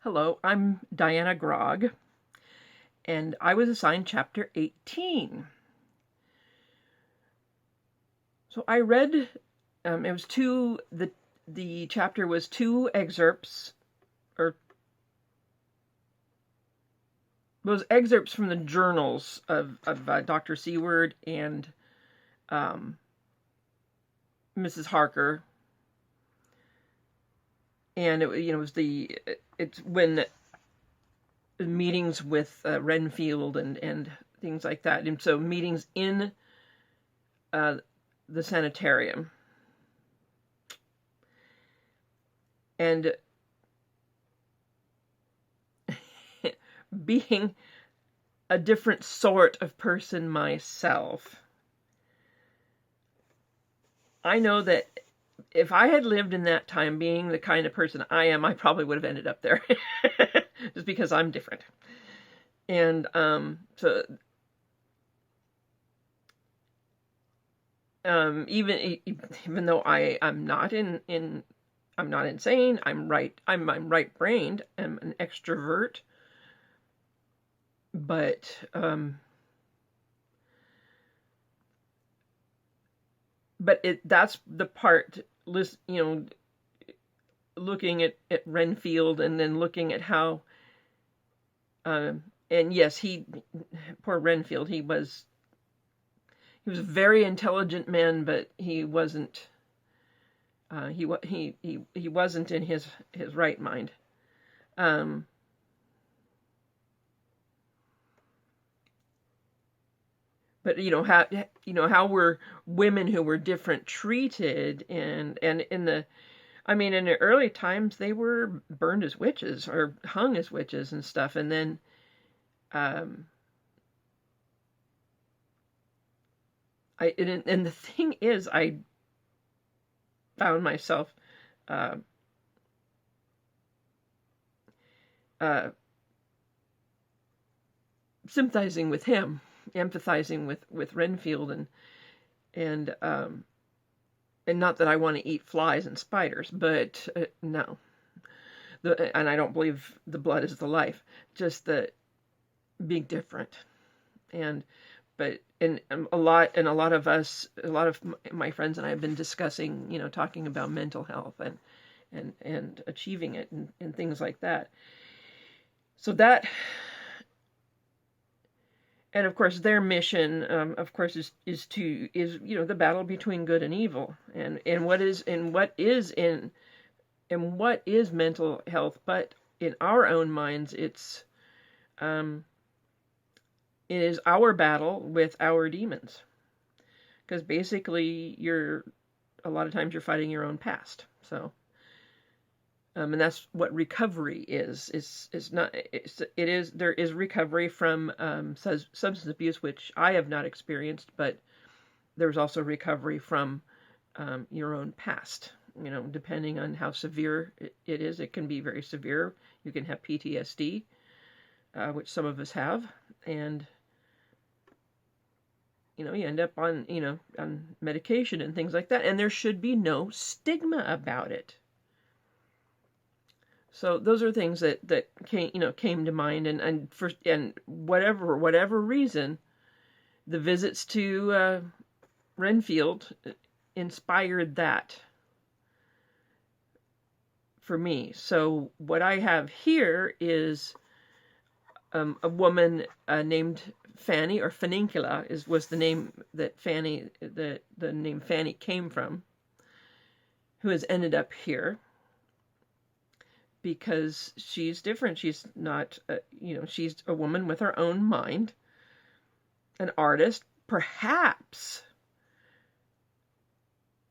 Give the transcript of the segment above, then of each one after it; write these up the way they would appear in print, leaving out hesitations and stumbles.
Hello, I'm Diana Grog, and I was assigned Chapter 18. So I read, it was the chapter was two excerpts, or those excerpts from the journals of Dr. Seward and um, Mrs. Harker. And it was it's when meetings with Renfield and things like that. And so meetings in uh, the sanitarium. And being a different sort of person myself, I know that if I had lived in that time being the kind of person I am, I probably would have ended up there just because I'm different. And so even though I'm not I'm not insane, I'm right brained, I'm an extrovert, but that's the part, looking at Renfield and then looking at how and yes, poor Renfield, he was a very intelligent man, but he wasn't he wasn't in his right mind. But how were women who were different treated, and in the in the early times they were burned as witches or hung as witches and stuff, and then and the thing is, I found myself uh, uh, sympathizing with him, empathizing with Renfield, and not that I want to eat flies and spiders, but no, and I don't believe the blood is the life, just the being different, and but and a lot of my friends and I have been discussing, talking about mental health and achieving it and things like that. So that, and of course their mission, of course, is the battle between good and evil, and what is mental health, but in our own minds, um, it is our battle with our demons, because basically a lot of times you're fighting your own past. So and that's what recovery is. Is not. It is. There is recovery from substance abuse, which I have not experienced, but there's also recovery from your own past. Depending on how severe it is, it can be very severe. You can have PTSD, which some of us have, and you end up on medication and things like that. And there should be no stigma about it. So those are things that came to mind, and whatever reason, the visits to Renfield inspired that for me. So what I have here is a woman named Fanny, or Funincula was the name that the name Fanny came from, who has ended up here because she's different. She's not, she's a woman with her own mind, an artist. Perhaps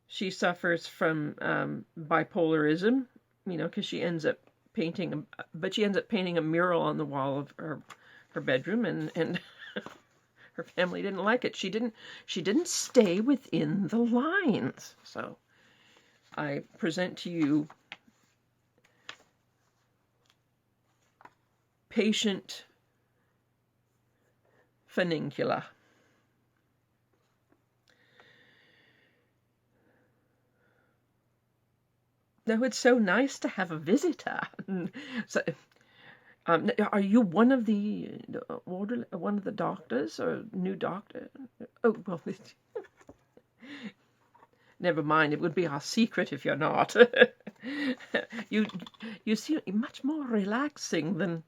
she suffers from bipolarism, because she ends up painting a mural on the wall of her bedroom, and her family didn't like it. She didn't stay within the lines. So I present to you Patient Funincula. Though it's so nice to have a visitor. So Are you one of the one of the doctors or new doctor? Oh, well, never mind. It would be our secret if you're not. you you seem much more relaxing than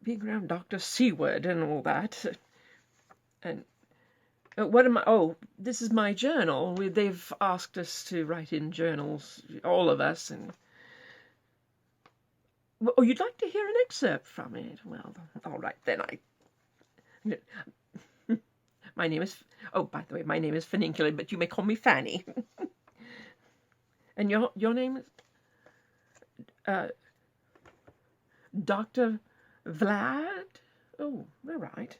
being around Dr. Seward and all that. And what am I? Oh, this is my journal. They've asked us to write in journals, all of us, and oh, you'd like to hear an excerpt from it? Well, all right then. My name is. Oh, by the way, my name is Funicular, but you may call me Fanny. And your name is Dr. Vlad. Oh, all right.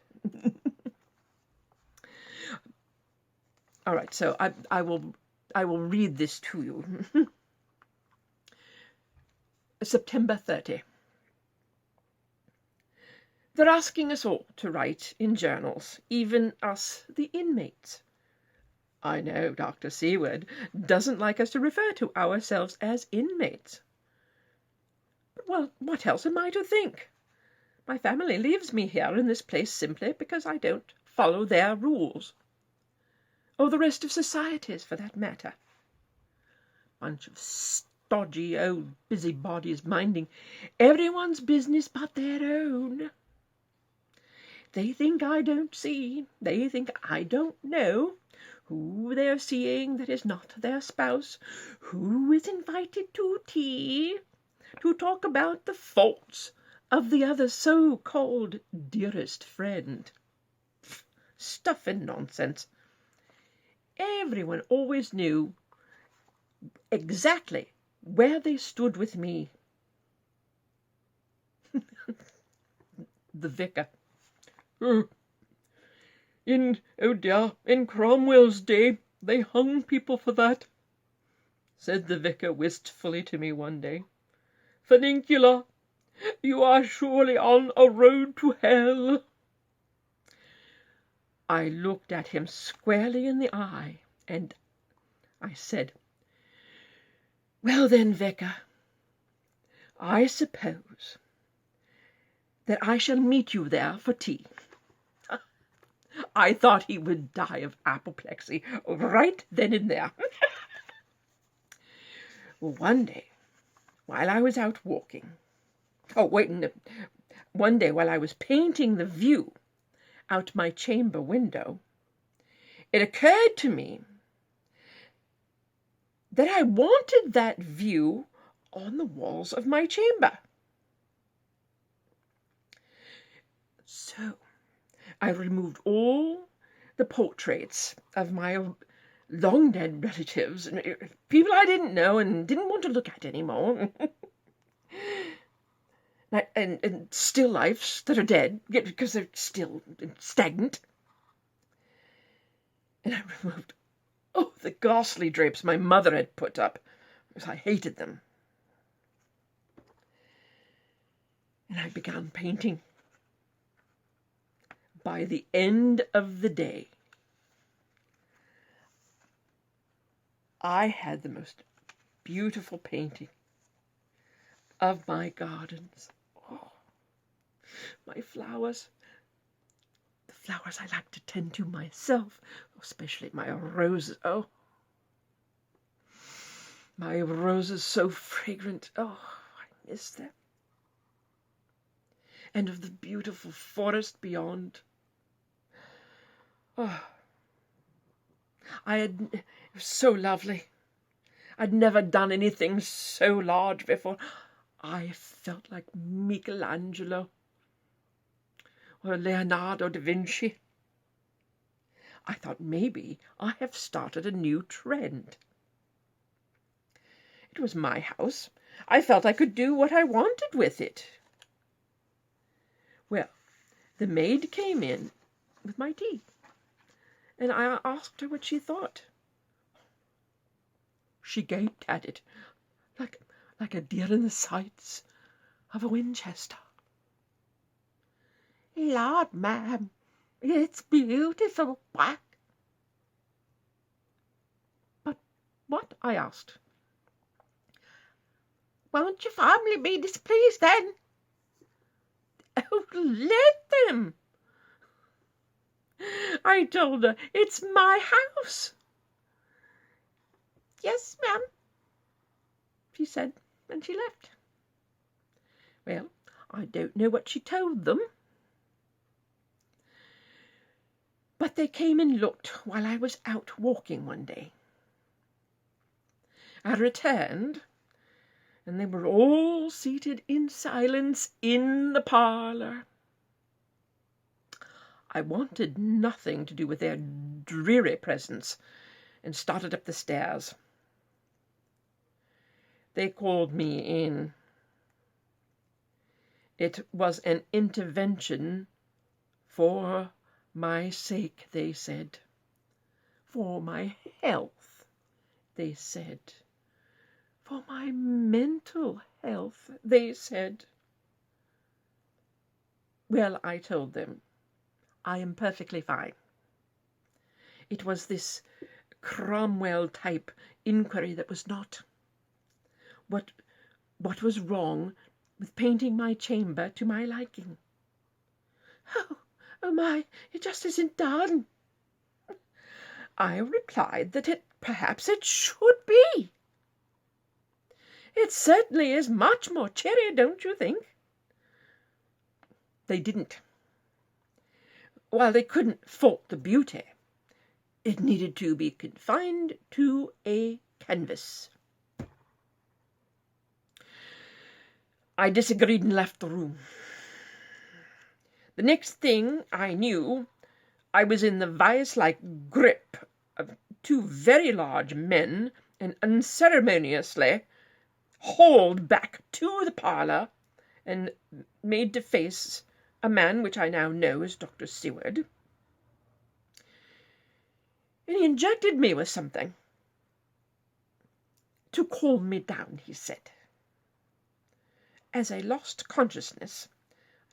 All right. So I will read this to you. September 30. They're asking us all to write in journals, even us, the inmates. I know Dr. Seward doesn't like us to refer to ourselves as inmates. But, well, what else am I to think? My family leaves me here in this place simply because I don't follow their rules. Or the rest of society's, for that matter. Bunch of stodgy old busybodies minding everyone's business but their own. They think I don't see, they think I don't know who they're seeing that is not their spouse, who is invited to tea, to talk about the faults of the other so-called dearest friend. Stuff and nonsense. Everyone always knew exactly where they stood with me. The vicar. In Cromwell's day, they hung people for that, said the vicar wistfully to me one day. Funicular, you are surely on a road to hell. I looked at him squarely in the eye, and I said, well then, vicar, I suppose that I shall meet you there for tea. I thought he would die of apoplexy right then and there. Well, one day, while I was out walking, one day while I was painting the view out my chamber window, it occurred to me that I wanted that view on the walls of my chamber. So I removed all the portraits of my long-dead relatives, people I didn't know and didn't want to look at anymore, and still lifes that are dead because they're still stagnant. And I removed the ghastly drapes my mother had put up because I hated them. And I began painting. By the end of the day, I had the most beautiful painting of my gardens. Oh, my flowers. The flowers I like to tend to myself, especially my roses. Oh, my roses so fragrant. Oh, I miss them. And of the beautiful forest beyond. Oh, it was so lovely. I'd never done anything so large before. I felt like Michelangelo or Leonardo da Vinci. I thought maybe I have started a new trend. It was my house. I felt I could do what I wanted with it. Well, the maid came in with my tea, and I asked her what she thought. She gaped at it like a deer in the sights of a Winchester. Lord, ma'am, it's beautiful. What? But what? I asked. Won't your family be displeased then? Oh, let them. I told her, it's my house. Yes, ma'am, she said, and she left. Well, I don't know what she told them, but they came and looked while I was out walking one day. I returned, and they were all seated in silence in the parlour. I wanted nothing to do with their dreary presence, and started up the stairs. They called me in. It was an intervention for my sake, they said. For my health, they said. For my mental health, they said. Well, I told them, I am perfectly fine. It was this Cromwell-type inquiry that was not. What was wrong with painting my chamber to my liking? Oh my, it just isn't done. I replied that perhaps it should be. It certainly is much more cheery, don't you think? They didn't. While they couldn't fault the beauty, it needed to be confined to a canvas. I disagreed and left the room. The next thing I knew, I was in the vice-like grip of two very large men and unceremoniously hauled back to the parlour and made to face a man which I now know as Dr. Seward. And he injected me with something to calm me down, he said. As I lost consciousness,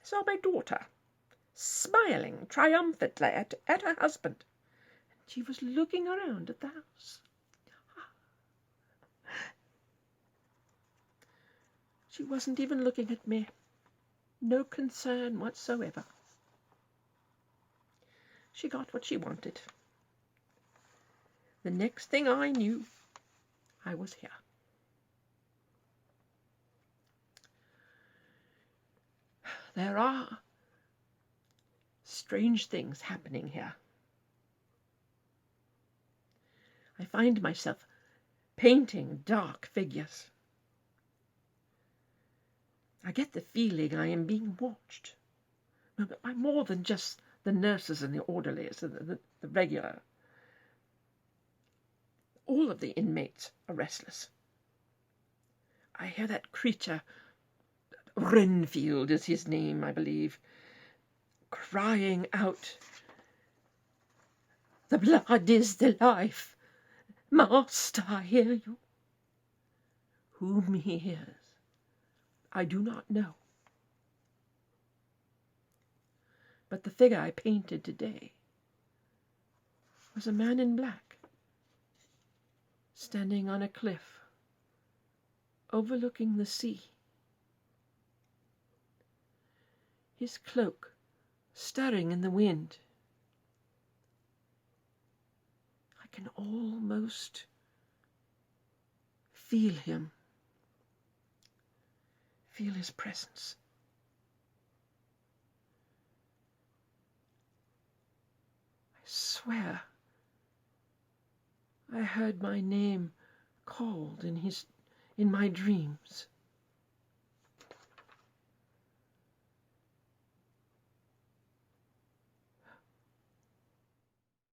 I saw my daughter smiling triumphantly at her husband, and she was looking around at the house. She wasn't even looking at me. No concern whatsoever. She got what she wanted. The next thing I knew, I was here. There are strange things happening here. I find myself painting dark figures. I get the feeling I am being watched by more than just the nurses and the orderlies, the regular. All of the inmates are restless. I hear that creature, Renfield is his name, I believe, crying out, "The blood is the life. Master, I hear you." Whom he hears, I do not know. But the figure I painted today was a man in black, standing on a cliff, overlooking the sea. His cloak stirring in the wind. I can almost feel him, feel his presence. I swear I heard my name called in my dreams.